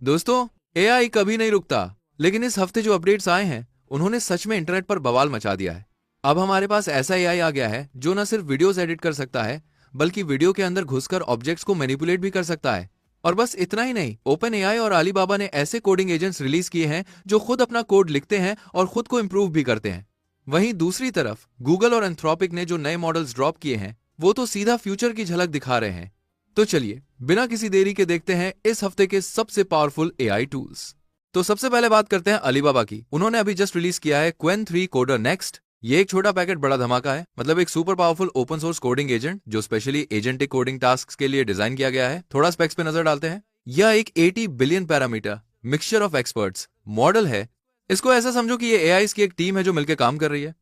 दोस्तों, एआई कभी नहीं रुकता, लेकिन इस हफ्ते जो अपडेट्स आए हैं उन्होंने सच में इंटरनेट पर बवाल मचा दिया है। अब हमारे पास ऐसा एआई आ गया है जो न सिर्फ वीडियोस एडिट कर सकता है, बल्कि वीडियो के अंदर घुसकर ऑब्जेक्ट्स को मैनिपुलेट भी कर सकता है। और बस इतना ही नहीं, ओपन एआई और अलीबाबा ने ऐसे कोडिंग एजेंट्स रिलीज किए हैं जो खुद अपना कोड लिखते हैं और खुद को इंप्रूव भी करते हैं। वहीं दूसरी तरफ गूगल और एंथ्रोपिक ने जो नए मॉडल्स ड्रॉप किए हैं वो तो सीधा फ्यूचर की झलक दिखा रहे हैं। तो चलिए बिना किसी देरी के देखते हैं इस हफ्ते के सबसे पावरफुल एआई टूल्स। तो सबसे पहले बात करते हैं अलीबाबा की। उन्होंने अभी जस्ट रिलीज किया है क्वेन 3 कोडर नेक्स्ट। ये एक छोटा पैकेट बड़ा धमाका है, मतलब एक super powerful open source coding agent जो स्पेशली एजेंटिक कोडिंग टास्क के लिए डिजाइन किया गया है। थोड़ा स्पेक्स पे नजर डालते हैं। यह एक 80 billion parameter mixture of experts model है। इसको ऐसा समझो कि ये एआईज की एक टीम है जो मिलकर काम कर रही है।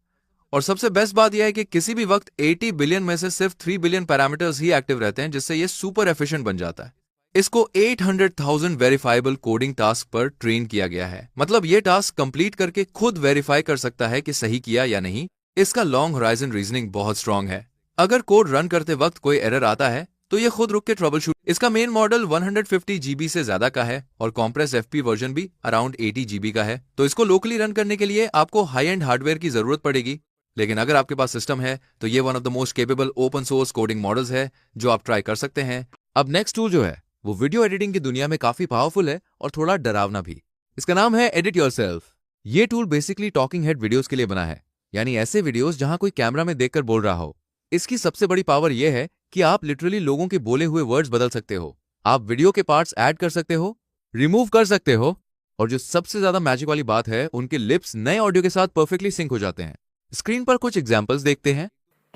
और सबसे बेस्ट बात यह है कि किसी भी वक्त 80 बिलियन में से सिर्फ 3 बिलियन पैरामीटर्स ही एक्टिव रहते हैं, जिससे ये सुपर एफिशिएंट बन जाता है। इसको 800,000 वेरीफाइबल कोडिंग टास्क पर ट्रेन किया गया है, मतलब ये टास्क कंप्लीट करके खुद वेरीफाई कर सकता है कि सही किया या नहीं। इसका लॉन्ग होराइजन रीजनिंग बहुत स्ट्रांग है। अगर कोड रन करते वक्त कोई एरर आता है तो ये खुद रुक के ट्रबल शूट। इसका मेन मॉडल 150 जीबी से ज्यादा का है और कॉम्प्रेस एफपी वर्जन भी अराउंड 80 जीबी का है। तो इसको लोकली रन करने के लिए आपको हाई एंड हार्डवेयर की जरूरत पड़ेगी, लेकिन अगर आपके पास सिस्टम है तो ये one of the most capable open source coding models है जो आप ट्राई कर सकते हैं। अब नेक्स्ट टूल जो है वो वीडियो एडिटिंग की दुनिया में काफी पावरफुल है और थोड़ा डरावना भी। इसका नाम है एडिट योरसेल्फ। ये tool basically talking head videos के लिए बना है, यानी ऐसे वीडियोस जहां कोई कैमरा में देखकर बोल रहा हो। इसकी सबसे बड़ी पावर यह है कि आप लिटरली लोगों के बोले हुए वर्ड्स बदल सकते हो। आप वीडियो के पार्ट्स ऐड कर सकते हो, रिमूव कर सकते हो, और जो सबसे ज्यादा मैजिक वाली बात है, उनके लिप्स नए ऑडियो के साथ परफेक्टली सिंक हो जाते हैं। स्क्रीन पर कुछ एग्जांपल्स देखते हैं।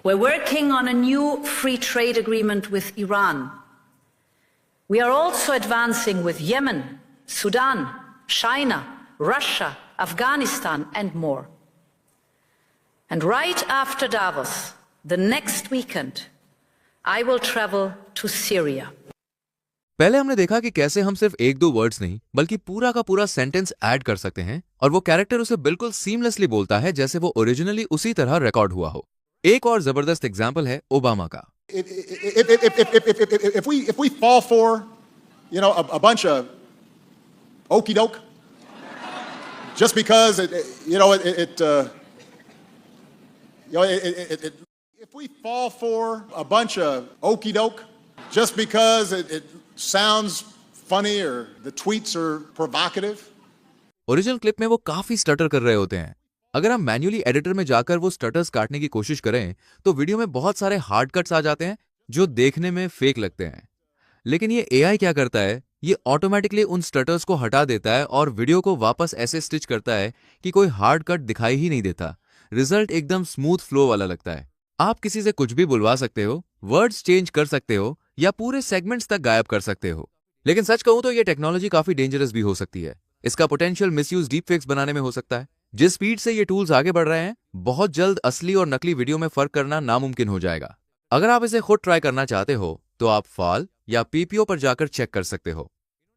We're working on a new free trade agreement with Iran. We are also advancing with Yemen, Sudan, China, Russia, Afghanistan, and more. And right after Davos, the next weekend, I will travel to Syria. पहले हमने देखा कि कैसे हम सिर्फ एक दो words नहीं बल्कि पूरा का पूरा सेंटेंस ऐड कर सकते हैं और वो कैरेक्टर उसे बिल्कुल सीमलेसली बोलता है जैसे वो ओरिजिनली उसी तरह रिकॉर्ड हुआ हो। एक और जबरदस्त एग्जांपल है ओबामा का। If we fall for, a bunch of okey doke, just because if we fall for a bunch of okey doke, just because it sounds funny or the tweets are provocative. Original clip में वो काफी stutter कर रहे होते हैं। अगर हम manually editor में जाकर वो स्टटर्स काटने की कोशिश करें तो वीडियो में बहुत सारे हार्ड कट्स आ जाते हैं जो देखने में फेक लगते हैं। लेकिन ये एआई क्या करता है, ये ऑटोमेटिकली उन स्टटर्स को हटा देता है और वीडियो को वापस ऐसे स्टिच करता है कि कोई हार्ड कट दिखाई ही नहीं देता। रिजल्ट एकदम स्मूथ फ्लो वाला लगता है। आप किसी से कुछ भी बुलवा सकते हो, वर्ड्स चेंज कर सकते हो या पूरे सेगमेंट्स तक गायब कर सकते हो। लेकिन सच कहूं तो ये टेक्नोलॉजी काफी डेंजरस भी हो सकती है। इसका पोटेंशियल मिसयूज डीपफेक्स बनाने में हो सकता है। जिस स्पीड से ये टूल्स आगे बढ़ रहे हैं, बहुत जल्द असली और नकली वीडियो में फर्क करना नामुमकिन हो जाएगा। अगर आप इसे खुद ट्राई करना चाहते हो तो आप फाल या पीपीओ पर जाकर चेक कर सकते हो।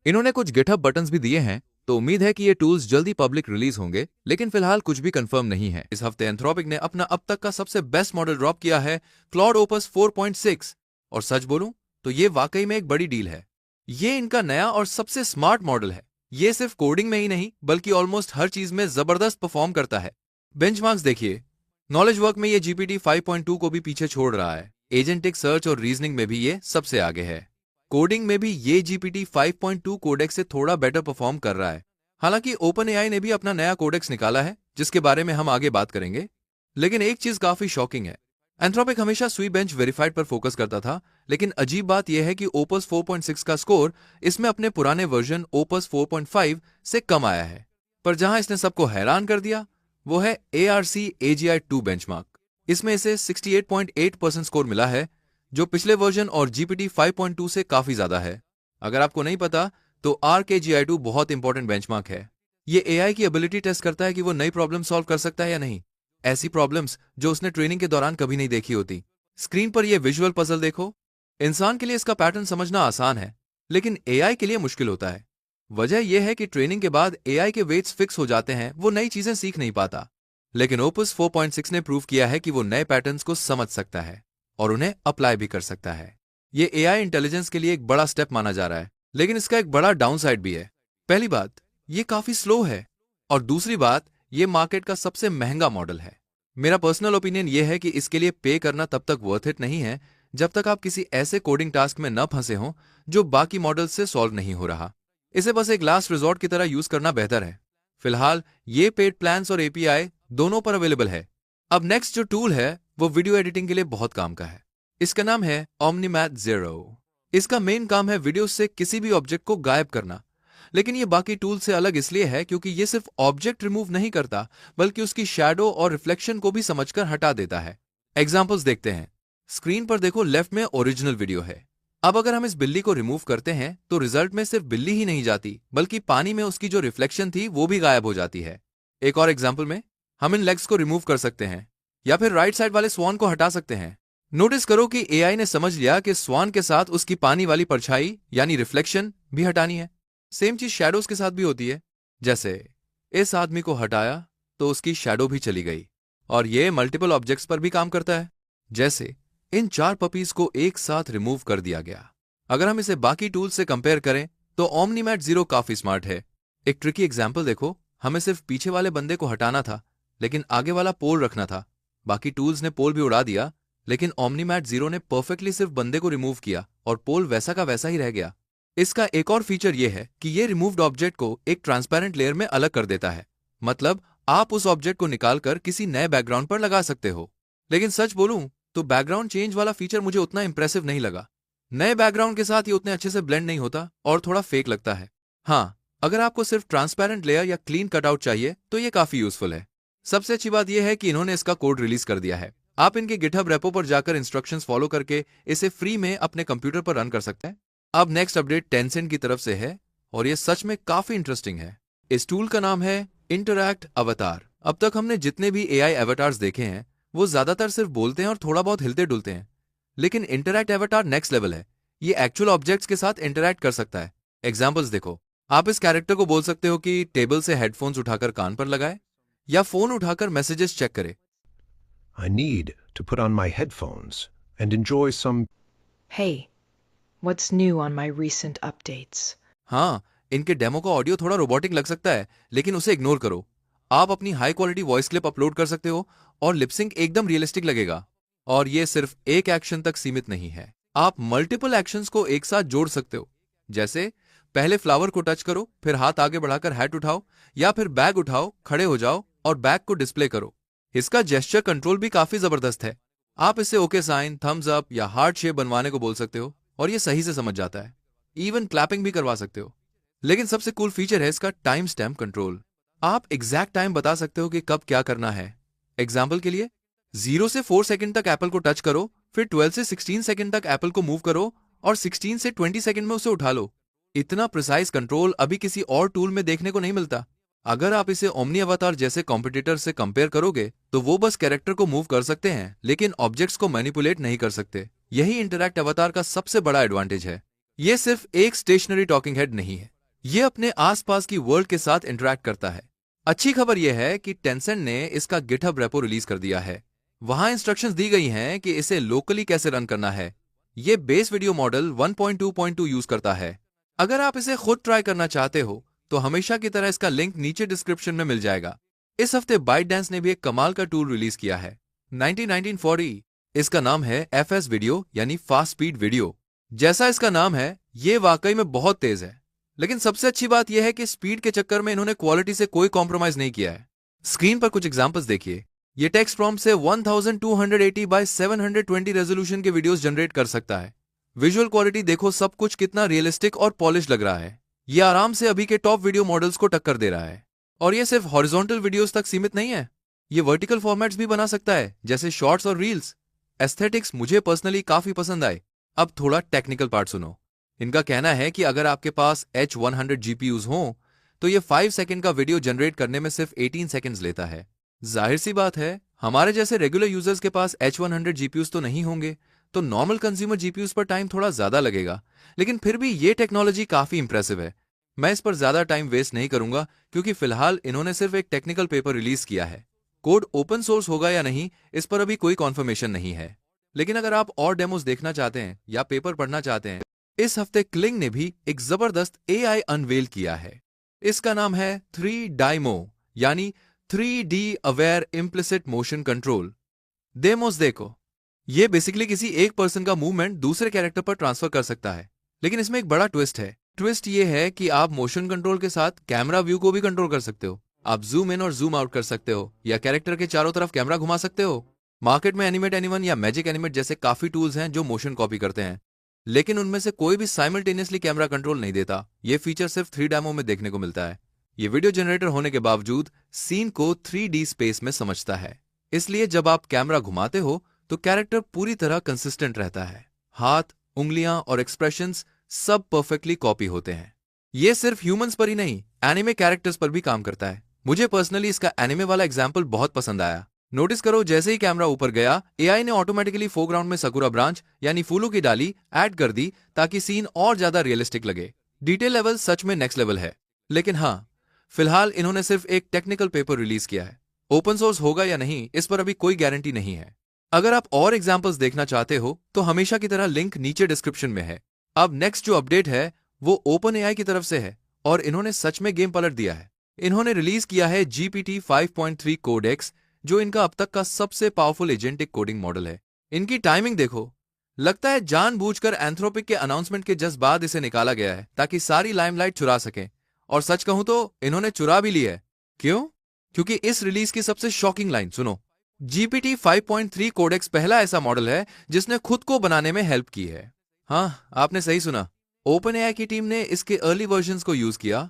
इन्होंने कुछ गिटहब बटन्स भी दिए हैं, तो उम्मीद है कि ये टूल्स जल्दी पब्लिक रिलीज होंगे, लेकिन फिलहाल कुछ भी कंफर्म नहीं है। इस हफ्ते एंथ्रोपिक ने अपना अब तक का सबसे बेस्ट मॉडल ड्रॉप किया है, क्लॉड ओपस 4.6, और सच बोलूं तो ये वाकई में एक बड़ी डील है। ये इनका नया और सबसे स्मार्ट मॉडल है। ये सिर्फ कोडिंग में ही नहीं बल्कि ऑलमोस्ट हर चीज में जबरदस्त परफॉर्म करता है। बेंचमार्क्स देखिए, नॉलेज वर्क में ये जीपीटी 5.2 को भी पीछे छोड़ रहा है। एजेंटिक सर्च और रीजनिंग में भी ये सबसे आगे है। कोडिंग में भी ये जीपीटी 5.2 कोडेक्स से थोड़ा बेटर परफॉर्म कर रहा है। हालांकि ओपन एआई ने भी अपना नया कोडेक्स निकाला है जिसके बारे में हम आगे बात करेंगे। लेकिन एक चीज काफी शॉकिंग है, एंथ्रोपिक हमेशा स्वी बेंच वेरीफाइड पर फोकस करता था, लेकिन अजीब बात यह है कि ओपस 4.6 का स्कोर इसमें अपने पुराने वर्जन ओपस 4.5 से कम आया है। पर जहां इसने सबको हैरान कर दिया वो है ARC AGI 2 बेंचमार्क। इसमें इसे 68.8% स्कोर मिला है, जो पिछले वर्जन और जीपीटी 5.2 से काफी ज्यादा है। अगर आपको नहीं पता तो ARC-AGI-2 बहुत इंपॉर्टेंट बेंचमार्क है। ये एआई की एबिलिटी टेस्ट करता है कि वो नई प्रॉब्लम सॉल्व कर सकता है या नहीं, ऐसी प्रॉब्लम्स जो उसने ट्रेनिंग के दौरान कभी नहीं देखी होती। स्क्रीन पर ये विजुअल पजल देखो। इंसान के लिए इसका पैटर्न समझना आसान है, लेकिन एआई के लिए मुश्किल होता है। वजह यह है कि ट्रेनिंग के बाद एआई के वेट्स फिक्स हो जाते हैं, वो नई चीजें सीख नहीं पाता। लेकिन ओपस 4.6 ने प्रूव किया है कि वो नए पैटर्न्स को समझ सकता है और उन्हें अप्लाई भी कर सकता है। ये एआई इंटेलिजेंस के लिए एक बड़ा स्टेप माना जा रहा है, लेकिन इसका एक बड़ा डाउनसाइड भी है। पहली बात, ये काफी स्लो है, और दूसरी बात, ये मार्केट का सबसे महंगा मॉडल है। मेरा पर्सनल ओपिनियन ये है कि इसके लिए पे करना तब तक वर्थ इट नहीं है जब तक आप किसी ऐसे कोडिंग टास्क में न फंसे हों जो बाकी मॉडल्स से सॉल्व नहीं हो रहा। इसे बस एक लास्ट रिजॉर्ट की तरह यूज करना बेहतर है। फिलहाल ये पेड प्लान्स और एपीआई दोनों पर अवेलेबल है। अब नेक्स्ट जो टूल है वो वीडियो एडिटिंग के लिए बहुत काम का है। इसका नाम है OmniMath Zero। इसका मेन काम है वीडियो से किसी भी ऑब्जेक्ट को गायब करना, लेकिन ये बाकी टूल से अलग इसलिए है क्योंकि ये सिर्फ ऑब्जेक्ट रिमूव नहीं करता बल्कि उसकी शैडो और रिफ्लेक्शन को भी समझकर हटा देता है। एग्जांपल्स देखते हैं। स्क्रीन पर देखो, लेफ्ट में ओरिजिनल वीडियो है। अब अगर हम इस बिल्ली को रिमूव करते हैं तो रिजल्ट में सिर्फ बिल्ली ही नहीं जाती बल्कि पानी में उसकी जो रिफ्लेक्शन थी वो भी गायब हो जाती है। एक और एग्जाम्पल में हम इन लेग्स को रिमूव कर सकते हैं या फिर राइट साइड वाले स्वान को हटा सकते हैं। नोटिस करो कि एआई ने समझ लिया कि स्वान के साथ उसकी पानी वाली परछाई यानी रिफ्लेक्शन भी हटानी है। सेम चीज शैडोज के साथ भी होती है। जैसे इस आदमी को हटाया तो उसकी शैडो भी चली गई, और ये मल्टीपल ऑब्जेक्ट्स पर भी काम करता है। जैसे इन 4 पपीज को एक साथ रिमूव कर दिया गया। अगर हम इसे बाकी टूल्स से कंपेयर करें तो OmniMath Zero काफी स्मार्ट है। एक ट्रिकी एग्जाम्पल देखो, हमें सिर्फ पीछे वाले बंदे को हटाना था लेकिन आगे वाला पोल रखना था। बाकी टूल्स ने पोल भी उड़ा दिया, लेकिन OmniMath Zero ने परफेक्टली सिर्फ बंदे को रिमूव किया और पोल वैसा का वैसा ही रह गया। इसका एक और फीचर यह है कि ये रिमूव्ड ऑब्जेक्ट को एक ट्रांसपेरेंट लेयर में अलग कर देता है। मतलब आप उस ऑब्जेक्ट को निकालकर किसी नए बैकग्राउंड पर लगा सकते हो। लेकिन सच बोलूं तो बैकग्राउंड चेंज वाला फीचर मुझे उतना इंप्रेसिव नहीं लगा। नए बैकग्राउंड के साथ ये उतने अच्छे से ब्लेंड नहीं होता और थोड़ा फेक लगता है। हाँ, अगर आपको सिर्फ ट्रांसपेरेंट लेयर या क्लीन कटआउट चाहिए तो ये काफी यूजफुल है। सबसे अच्छी बात यह है कि इन्होंने इसका कोड रिलीज कर दिया है। आप इनके गिटहब रेपो पर जाकर इंस्ट्रक्शंस फॉलो करके इसे फ्री में अपने कंप्यूटर पर रन कर सकते हैं। अब नेक्स्ट अपडेट टेंसेंट की तरफ से है और ये सच में काफी इंटरेस्टिंग है। इस टूल का नाम है इंटरैक्ट अवतार। अब तक हमने जितने भी एआई एवतार्स देखे हैं वो ज्यादातर सिर्फ बोलते हैं और थोड़ा बहुत हिलते डुलते हैं, लेकिन इंटरैक्ट एवतार नेक्स्ट लेवल है। ये एक्चुअल ऑब्जेक्ट्स के साथ इंटरैक्ट कर सकता है। एग्जाम्पल्स देखो, आप इस कैरेक्टर को बोल सकते हो कि टेबल से हेडफोन्स उठाकर कान पर लगाए या फोन उठाकर मैसेजेस चेक करे। I need to put on my headphones and enjoy some. Hey, what's new on my recent updates? हाँ, इनके डेमो का ऑडियो थोड़ा रोबोटिक लग सकता है, लेकिन उसे इग्नोर करो। आप अपनी high quality voice clip upload कर सकते हो और लिपसिंक एकदम रियलिस्टिक लगेगा। और ये सिर्फ एक एक्शन तक सीमित नहीं है, आप मल्टीपल एक्शंस को एक साथ जोड़ सकते हो। जैसे पहले फ्लावर को टच करो, फिर हाथ आगे बढ़ाकर हैट उठाओ, या फिर बैग उठाओ, खड़े हो जाओ और बैग को डिस्प्ले करो। इसका जेस्चर कंट्रोल भी काफी जबरदस्त है। आप इसे ओके साइन, थम्स अप या हार्ट शेप बनवाने को बोल सकते हो और ये सही से समझ जाता है। इवन क्लैपिंग भी करवा सकते हो। लेकिन सबसे कूल फीचर है इसका टाइम स्टैम्प कंट्रोल। आप एग्जैक्ट टाइम बता सकते हो कि कब क्या करना है। एग्जाम्पल के लिए 0 से 4 सेकंड तक एप्पल को टच करो, फिर 12 से 16 सेकंड तक एप्पल को मूव करो और 16 से 20 सेकंड में उसे उठा लो। इतना प्रिसाइज कंट्रोल अभी किसी और टूल में देखने को नहीं मिलता। अगर आप इसे ओमनी अवतार जैसे कॉम्पिटिटर से कंपेयर करोगे तो वो बस कैरेक्टर को मूव कर सकते हैं लेकिन ऑब्जेक्ट्स को मैनिपुलेट नहीं कर सकते। यही इंटरैक्ट अवतार का सबसे बड़ा एडवांटेज है। ये सिर्फ एक स्टेशनरी टॉकिंग हेड नहीं है, ये अपने आसपास की वर्ल्ड के साथ इंटरैक्ट करता है। अच्छी खबर यह है कि टेंसेंट ने इसका गिटहब रेपो रिलीज कर दिया है। वहां इंस्ट्रक्शंस दी गई हैं कि इसे लोकली कैसे रन करना है। ये बेस वीडियो मॉडल 1.2.2 यूज करता है। अगर आप इसे खुद ट्राई करना चाहते हो तो हमेशा की तरह इसका लिंक नीचे डिस्क्रिप्शन में मिल जाएगा। इस हफ्ते ByteDance ने भी एक कमाल का टूल रिलीज किया है 1940। इसका नाम है FS वीडियो यानी फास्ट स्पीड वीडियो। जैसा इसका नाम है ये वाकई में बहुत तेज है, लेकिन सबसे अच्छी बात यह है कि स्पीड के चक्कर में इन्होंने क्वालिटी से कोई कॉम्प्रोमाइज नहीं किया है। स्क्रीन पर कुछ एग्जांपल्स देखिए। ये टेक्स्ट प्रॉम्प्ट से 1280 by 720 रेजोल्यूशन के वीडियोस जनरेट कर सकता है। विजुअल क्वालिटी देखो, सब कुछ कितना रियलिस्टिक और पॉलिश लग रहा है। ये आराम से अभी के टॉप वीडियो मॉडल्स को टक्कर दे रहा है। और ये सिर्फ हॉरिजॉन्टल वीडियोस तक सीमित नहीं है, ये वर्टिकल फॉर्मेट्स भी बना सकता है जैसे शॉर्ट्स और रील्स। एस्थेटिक्स मुझे पर्सनली काफी पसंद आए। अब थोड़ा टेक्निकल पार्ट सुनो। इनका कहना है कि अगर आपके पास H100 GPUs हों तो ये 5 सेकंड का वीडियो जनरेट करने में सिर्फ 18 सेकंड्स लेता है। जाहिर सी बात है, हमारे जैसे रेगुलर यूजर्स के पास H100 GPUs तो नहीं होंगे, तो नॉर्मल कंज्यूमर GPUs पर टाइम थोड़ा ज्यादा लगेगा, लेकिन फिर भी ये टेक्नोलॉजी काफी इंप्रेसिव है। मैं इस पर ज्यादा टाइम वेस्ट नहीं करूंगा क्योंकि फिलहाल इन्होंने सिर्फ एक टेक्निकल पेपर रिलीज किया है। कोड ओपन सोर्स होगा या नहीं इस पर अभी कोई कॉन्फर्मेशन नहीं है। लेकिन अगर आप और डेमोस देखना चाहते हैं या पेपर पढ़ना चाहते हैं, इस हफ्ते क्लिंग ने भी एक जबरदस्त AI अनवेल किया है। इसका नाम है 3DIMO यानी 3D aware implicit motion control. Demos देखो। ये बेसिकली किसी एक पर्सन का मूवमेंट दूसरे कैरेक्टर पर ट्रांसफर कर सकता है, लेकिन इसमें एक बड़ा ट्विस्ट है। ट्विस्ट ये है कि आप मोशन कंट्रोल के साथ कैमरा व्यू को भी कंट्रोल कर सकते हो। आप जूम इन और जूम आउट कर सकते हो या कैरेक्टर के चारों तरफ कैमरा घुमा सकते हो। मार्केट में एनिमेट एनिवन या मैजिक एनिमेट जैसे काफी टूल्स हैं जो मोशन कॉपी करते हैं, लेकिन उनमें से कोई भी साइमल्टेनियसली कैमरा कंट्रोल नहीं देता। ये फीचर सिर्फ 3DIMO में देखने को मिलता है। ये वीडियो जनरेटर होने के बावजूद सीन को 3D स्पेस में समझता है, इसलिए जब आप कैमरा घुमाते हो तो कैरेक्टर पूरी तरह कंसिस्टेंट रहता है। हाथ, उंगलियां और एक्सप्रेशंस सब परफेक्टली कॉपी होते हैं। ये सिर्फ ह्यूमंस पर ही नहीं, एनिमे कैरेक्टर्स पर भी काम करता है। मुझे पर्सनली इसका एनिमे वाला एग्जाम्पल बहुत पसंद आया। नोटिस करो, जैसे ही कैमरा ऊपर गया, एआई ने ऑटोमेटिकली फोरग्राउंड में सकुरा ब्रांच यानी फूलों की डाली ऐड कर दी ताकि सीन और ज्यादा रियलिस्टिक लगे। डिटेल लेवल सच में नेक्स्ट लेवल है। लेकिन हाँ, फिलहाल इन्होंने सिर्फ एक टेक्निकल पेपर रिलीज किया है। ओपन सोर्स होगा या नहीं, इस पर अभी कोई गारंटी नहीं है। अगर आप और एग्जांपल्स देखना चाहते हो तो हमेशा की तरह लिंक नीचे डिस्क्रिप्शन में है। अब नेक्स्ट जो अपडेट है वो ओपन एआई की तरफ से है और इन्होंने सच में गेम पलट दिया है। इन्होंने रिलीज किया है GPT 5.3 कोडेक्स, जो इनका अब तक का सबसे पावरफुल एजेंटिक कोडिंग मॉडल है। इनकी टाइमिंग देखो, लगता है जानबूझकर एंथ्रोपिक के अनाउंसमेंट के जस्ट बाद इसे निकाला गया है ताकि सारी लाइमलाइट चुरा सकें। और सच कहूं तो इन्होंने चुरा भी लिया है। क्यों? क्योंकि इस रिलीज की सबसे शॉकिंग लाइन सुनो। GPT 5.3 कोडेक्स पहला ऐसा मॉडल है जिसने खुद को बनाने में हेल्प की है। हाँ, आपने सही सुना। OpenAI की टीम ने इसके अर्ली वर्जन्स को यूज किया,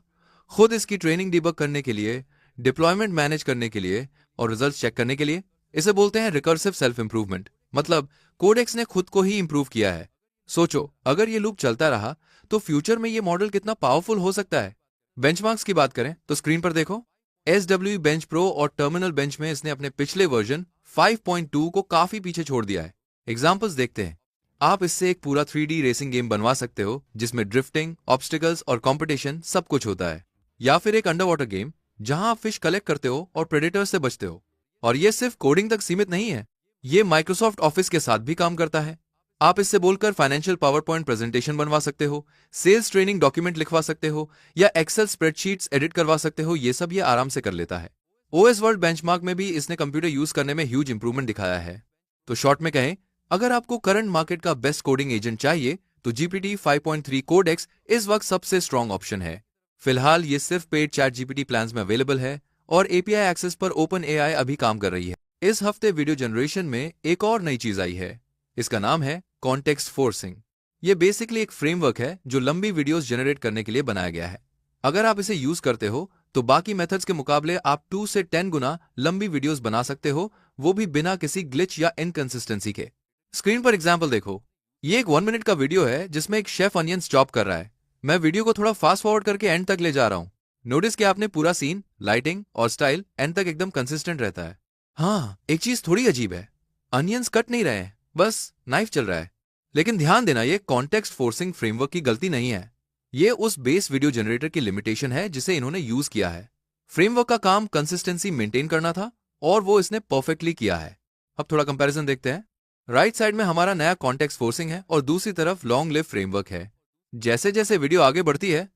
खुद इसकी ट्रेनिंग डिबग करने के लिए, डिप्लॉयमेंट मैनेज करने के लिए और रिजल्ट्स चेक करने के लिए। इसे बोलते हैं रिकर्सिव सेल्फ इंप्रूवमेंट, मतलब कोडेक्स ने खुद को ही इंप्रूव किया है। सोचो, अगर ये लूप चलता रहा तो फ्यूचर में ये मॉडल कितना पावरफुल हो सकता है। बेंचमार्क्स की बात करें तो स्क्रीन पर देखो, SWE बेंच प्रो और टर्मिनल बेंच में इसने अपने पिछले वर्जन 5.2 को काफी पीछे छोड़ दिया है। एग्जांपल्स देखते हैं। आप इससे एक पूरा 3D रेसिंग गेम बनवा सकते हो जिसमें ड्रिफ्टिंग, ऑब्स्टिकल्स और कंपटीशन सब कुछ होता है, या फिर एक अंडर वाटर गेम जहां आप फिश कलेक्ट करते हो और प्रेडेटर्स से बचते हो। और ये सिर्फ कोडिंग तक सीमित नहीं है, ये माइक्रोसॉफ्ट ऑफिस के साथ भी काम करता है। आप इससे बोलकर फाइनेंशियल पावर पॉइंट प्रेजेंटेशन बनवा सकते हो, सेल्स ट्रेनिंग डॉक्यूमेंट लिखवा सकते हो या एक्सेल स्प्रेडशीट्स एडिट करवा सकते हो। ये सब ये आराम से कर लेता है। OS वर्ल्ड बेंचमार्क में भी इसने कंप्यूटर यूज करने में ह्यूज इंप्रूवमेंट दिखाया है। तो शॉर्ट में कहें, अगर आपको करंट मार्केट का बेस्ट कोडिंग एजेंट चाहिए तो GPT 5.3 कोडेक्स इस वक्त सबसे स्ट्रॉन्ग ऑप्शन है। फिलहाल ये सिर्फ पेड चैट GPT प्लान्स में अवेलेबल है और API एक्सेस पर OpenAI अभी काम कर रही है। इस हफ्ते वीडियो जनरेशन में एक और नई चीज आई है, इसका नाम है कॉन्टेक्स्ट फोर्सिंग। ये बेसिकली एक फ्रेमवर्क है जो लंबी वीडियोस जनरेट करने के लिए बनाया गया है। अगर आप इसे यूज करते हो तो बाकी मेथड्स के मुकाबले आप 2 से 10 गुना लंबी वीडियोस बना सकते हो, वो भी बिना किसी ग्लिच या इनकंसिस्टेंसी के। स्क्रीन पर एग्जांपल देखो। ये एक 1 मिनट का वीडियो है जिसमें एक शेफ अनियंस चॉप कर रहा है। मैं वीडियो को थोड़ा फास्ट फॉरवर्ड करके एंड तक ले जा रहा हूं। नोटिस कि आपने पूरा सीन, लाइटिंग और स्टाइल एंड तक एकदम कंसिस्टेंट रहता है। हाँ, एक चीज थोड़ी अजीब है, अनियंस कट नहीं रहे हैं, बस नाइफ चल रहा है। लेकिन ध्यान देना, ये कॉन्टेक्स्ट फोर्सिंग फ्रेमवर्क की गलती नहीं है, ये उस बेस वीडियो जनरेटर की लिमिटेशन है जिसे इन्होंने यूज किया है। फ्रेमवर्क का काम कंसिस्टेंसी मेंटेन करना था और वो इसने परफेक्टली किया है। अब थोड़ा कंपैरिजन देखते हैं। राइट साइड में हमारा नया कॉन्टेक्स्ट फोर्सिंग है और दूसरी तरफ लॉन्ग लिव फ्रेमवर्क है। जैसे जैसे वीडियो आगे बढ़ती है,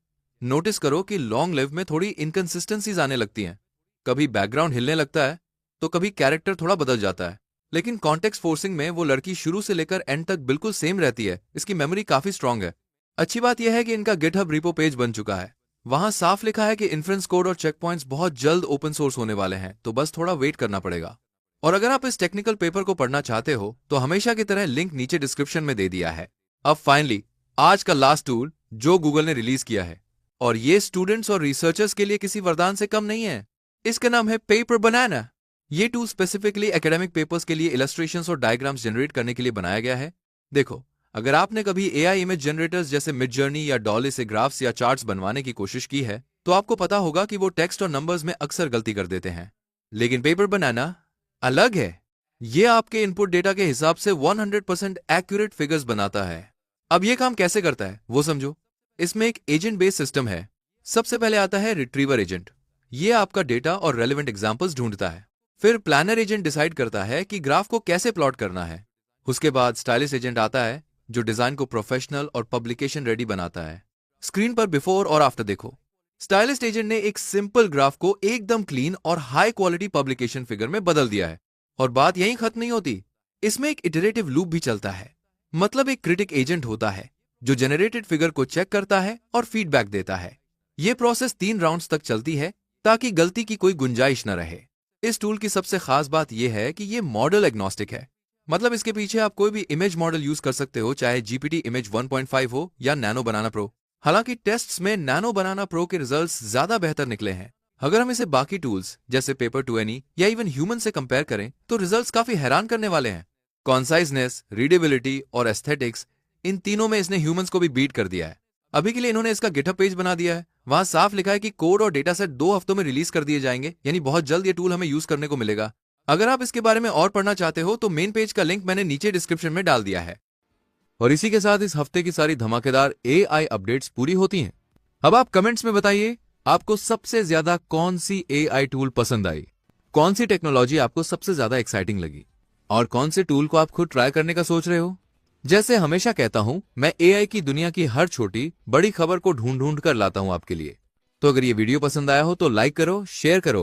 नोटिस करो कि लॉन्ग लिव में थोड़ी इनकंसिस्टेंसीज आने लगती हैं। कभी बैकग्राउंड हिलने लगता है तो कभी कैरेक्टर थोड़ा बदल जाता है। लेकिन कॉन्टेक्स्ट फोर्सिंग में वो लड़की शुरू से लेकर एंड तक बिल्कुल सेम रहती है। इसकी मेमोरी काफी स्ट्रांग है। अच्छी बात यह है कि इनका गिटहब रिपो पेज बन चुका है। वहां साफ लिखा है कि इन्फ्रेंस कोड और चेक पॉइंट्स बहुत जल्द ओपन सोर्स होने वाले हैं, तो बस थोड़ा वेट करना पड़ेगा। और अगर आप इस टेक्निकल पेपर को पढ़ना चाहते हो तो हमेशा की तरह लिंक नीचे डिस्क्रिप्शन में दे दिया है। अब फाइनली आज का लास्ट टूल जो गूगल ने रिलीज किया है, और ये स्टूडेंट्स और रिसर्चर्स के लिए किसी वरदान से कम नहीं है। इसका नाम है पेपर बनाना। ये टूल स्पेसिफिकली एकेडमिक पेपर्स के लिए इलस्ट्रेशंस और डायग्राम्स जनरेट करने के लिए बनाया गया है। देखो, अगर आपने कभी AI इमेज जनरेटर्स जैसे मिडजर्नी या डॉली से ग्राफ्स या चार्ट्स बनवाने की कोशिश की है तो आपको पता होगा कि वो टेक्स्ट और नंबर्स में अक्सर गलती कर देते हैं। लेकिन पेपर बनाना अलग है। ये आपके इनपुट डेटा के हिसाब से 100% एक्यूरेट फिगर्स बनाता है। अब ये काम कैसे करता है वो समझो। इसमें एक एजेंट बेस्ड सिस्टम है। सबसे पहले आता है रिट्रीवर एजेंट। ये आपका डेटा और रेलेवेंट एग्जांपल्स ढूंढता है। फिर प्लानर एजेंट डिसाइड करता है कि ग्राफ को कैसे प्लॉट करना है। उसके बाद स्टाइलिश एजेंट आता है जो डिजाइन को प्रोफेशनल और पब्लिकेशन रेडी बनाता है। स्क्रीन पर बिफोर और आफ्टर देखो। स्टाइलिस्ट एजेंट ने एक सिंपल ग्राफ को एकदम क्लीन और हाई क्वालिटी पब्लिकेशन फिगर में बदल दिया है। और बात यहीं खत्म नहीं होती, इसमें एक इटरेटिव लूप भी चलता है। मतलब एक क्रिटिक एजेंट होता है जो जनरेटेड फिगर को चेक करता है और फीडबैक देता है। यह प्रोसेस 3 राउंड्स तक चलती है ताकि गलती की कोई गुंजाइश न रहे। इस टूल की सबसे खास बात यह है कि यह मॉडल एग्नोस्टिक है। मतलब इसके पीछे आप कोई भी इमेज मॉडल यूज कर सकते हो, चाहे जीपीटी इमेज 1.5 हो या नैनो बनाना प्रो। हालांकि टेस्ट्स में नैनो बनाना प्रो के रिजल्ट्स ज्यादा बेहतर निकले हैं। अगर हम इसे बाकी टूल्स जैसे पेपर 2NE या इवन ह्यूमन से कंपेयर करें तो रिजल्ट्स काफी हैरान करने वाले हैं। कॉन्साइजनेस, रीडेबिलिटी और एस्थेटिक्स, इन तीनों में इसने ह्यूमंस को भी बीट कर दिया है। अभी के लिए इन्होंने इसका गिटहब पेज बना दिया है। वहां साफ लिखा है कि कोड और डेटा सेट 2 हफ्तों में रिलीज कर दिए जाएंगे, यानी बहुत जल्द ये टूल हमें यूज करने को मिलेगा। अगर आप इसके बारे में और पढ़ना चाहते हो तो मेन पेज का लिंक मैंने नीचे डिस्क्रिप्शन में डाल दिया है। और इसी के साथ इस हफ्ते की सारी धमाकेदार AI अपडेट्स पूरी होती हैं। अब आप कमेंट्स में बताइए आपको सबसे ज्यादा कौन सी AI टूल पसंद आई, कौन सी टेक्नोलॉजी आपको सबसे ज्यादा एक्साइटिंग लगी, और कौन से टूल को आप खुद ट्राई करने का सोच रहे हो। जैसे हमेशा कहता हूं, मैं AI की दुनिया की हर छोटी बड़ी खबर को ढूंढ ढूंढ कर लाता हूं आपके लिए। तो अगर ये वीडियो पसंद आया हो तो लाइक करो, शेयर करो